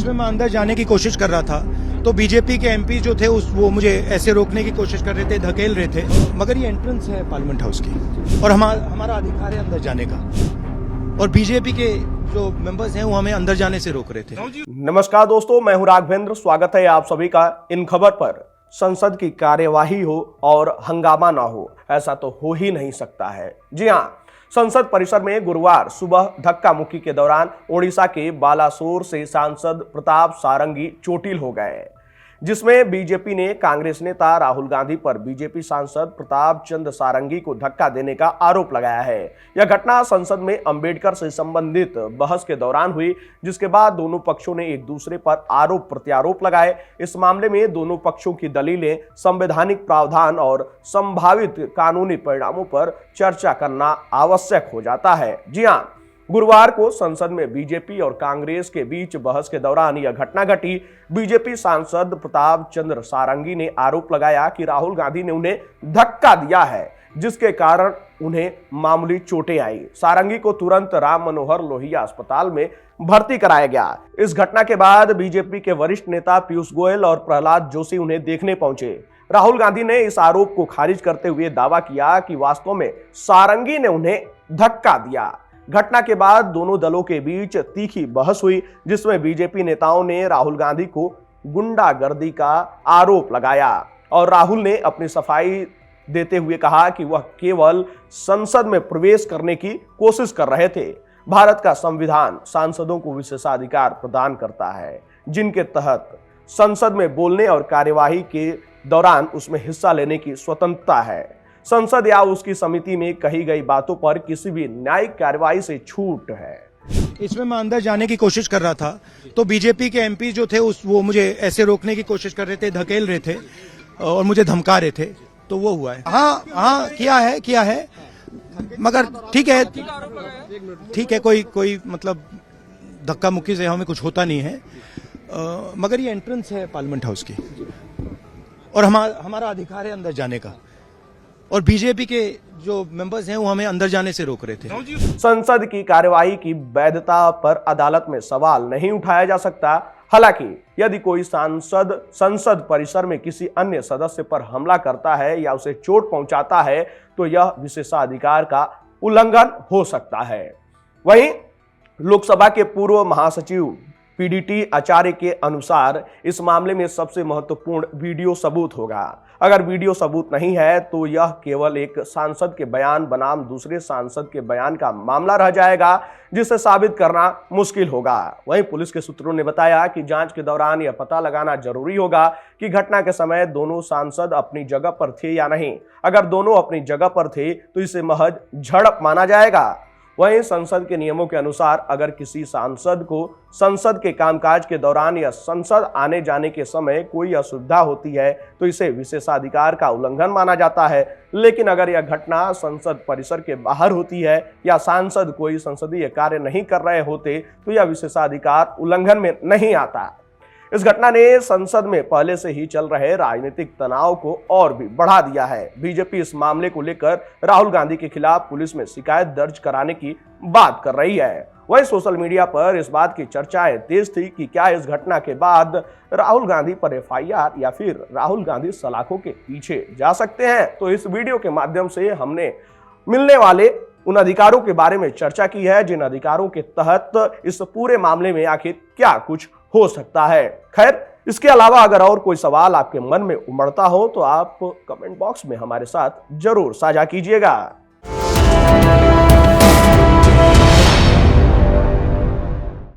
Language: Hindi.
इसमें मैं अंदर जाने की कोशिश कर रहा था तो बीजेपी के एमपी जो थे वो मुझे ऐसे रोकने की कोशिश कर रहे थे, धकेल रहे थे, मगर ये एंट्रेंस है पार्लियामेंट हाउस की और हमारा अधिकार है अंदर जाने का और बीजेपी के जो मेंबर्स हैं वो हमें अंदर जाने से रोक रहे थे। नमस्कार दोस्तों, मैं हूं राघवेंद्र। स्वागत है आप सभी का इन खबर पर। संसद की कार्यवाही हो और हंगामा ना हो, ऐसा तो हो ही नहीं सकता है। जी हां, संसद परिसर में गुरुवार सुबह धक्का मुक्की के दौरान ओडिशा के बालासोर से सांसद प्रताप सारंगी चोटिल हो गए, जिसमें बीजेपी ने कांग्रेस नेता राहुल गांधी पर बीजेपी सांसद प्रताप चंद्र सारंगी को धक्का देने का आरोप लगाया है। यह घटना संसद में अंबेडकर से संबंधित बहस के दौरान हुई, जिसके बाद दोनों पक्षों ने एक दूसरे पर आरोप प्रत्यारोप लगाए। इस मामले में दोनों पक्षों की दलीलें, संवैधानिक प्रावधान और संभावित कानूनी परिणामों पर चर्चा करना आवश्यक हो जाता है। जी हां, गुरुवार को संसद में बीजेपी और कांग्रेस के बीच बहस के दौरान यह घटना घटी। बीजेपी सांसद प्रताप चंद्र सारंगी ने आरोप लगाया कि राहुल गांधी ने उन्हें धक्का दिया है, जिसके कारण उन्हें मामूली चोटें आई। सारंगी को तुरंत राम मनोहर लोहिया अस्पताल में भर्ती कराया गया। इस घटना के बाद बीजेपी के वरिष्ठ नेता पीयूष गोयल और प्रहलाद जोशी उन्हें देखने पहुंचे। राहुल गांधी ने इस आरोप को खारिज करते हुए दावा किया कि वास्तव में सारंगी ने उन्हें धक्का दिया। घटना के बाद दोनों दलों के बीच तीखी बहस हुई, जिसमें बीजेपी नेताओं ने राहुल गांधी को गुंडागर्दी का आरोप लगाया और राहुल ने अपनी सफाई देते हुए कहा कि वह केवल संसद में प्रवेश करने की कोशिश कर रहे थे। भारत का संविधान सांसदों को विशेषाधिकार प्रदान करता है, जिनके तहत संसद में बोलने और कार्यवाही के दौरान उसमें हिस्सा लेने की स्वतंत्रता है। संसद या उसकी समिति में कही गई बातों पर किसी भी न्यायिक कार्रवाई से छूट है। इसमें मैं अंदर जाने की कोशिश कर रहा था तो बीजेपी के एमपी जो थे वो मुझे ऐसे रोकने की कोशिश कर रहे थे, धकेल रहे थे और मुझे धमका रहे थे, तो वो हुआ है। हाँ किया है मगर ठीक है कोई मतलब धक्का मुक्की से हमें कुछ होता नहीं है, मगर ये एंट्रेंस है पार्लियामेंट हाउस की और हमारा अधिकार है अंदर जाने का और बीजेपी के जो मेंबर्स हैं वो हमें अंदर जाने से रोक रहे थे। संसद की कार्यवाही की वैधता पर अदालत में सवाल नहीं उठाया जा सकता। हालांकि यदि कोई सांसद संसद परिसर में किसी अन्य सदस्य पर हमला करता है या उसे चोट पहुंचाता है तो यह विशेषाधिकार का उल्लंघन हो सकता है। वहीं लोकसभा के पूर्व महासचिव पीडीटी आचार्य के अनुसार इस मामले में सबसे महत्वपूर्ण वीडियो सबूत होगा। अगर वीडियो सबूत नहीं है तो यह केवल एक सांसद के बयान बनाम दूसरे सांसद के बयान का मामला रह जाएगा, जिसे साबित करना मुश्किल होगा। वहीं पुलिस के सूत्रों ने बताया कि जांच के दौरान यह पता लगाना जरूरी होगा कि घटना के समय दोनों सांसद अपनी जगह पर थे या नहीं। अगर दोनों अपनी जगह पर थे तो इसे महज झड़प माना जाएगा। वहीं संसद के नियमों के अनुसार अगर किसी सांसद को संसद के कामकाज के दौरान या संसद आने जाने के समय कोई असुविधा होती है तो इसे विशेषाधिकार का उल्लंघन माना जाता है। लेकिन अगर यह घटना संसद परिसर के बाहर होती है या सांसद कोई संसदीय कार्य नहीं कर रहे होते तो यह विशेषाधिकार उल्लंघन में नहीं आता। इस घटना ने संसद में पहले से ही चल रहे राजनीतिक तनाव को और भी बढ़ा दिया है। बीजेपी इस मामले को लेकर राहुल गांधी के खिलाफ पुलिस में शिकायत दर्ज कराने की बात कर रही है। वहीं सोशल मीडिया पर इस बात की चर्चाएं तेज थी कि क्या इस घटना के बाद राहुल गांधी पर एफआईआर या फिर राहुल गांधी सलाखों के पीछे जा सकते हैं। तो इस वीडियो के माध्यम से हमने मिलने वाले उन अधिकारों के बारे में चर्चा की है, जिन अधिकारों के तहत इस पूरे मामले में आखिर क्या कुछ हो सकता है। खैर, इसके अलावा अगर और कोई सवाल आपके मन में उमड़ता हो तो आप कमेंट बॉक्स में हमारे साथ जरूर साझा कीजिएगा।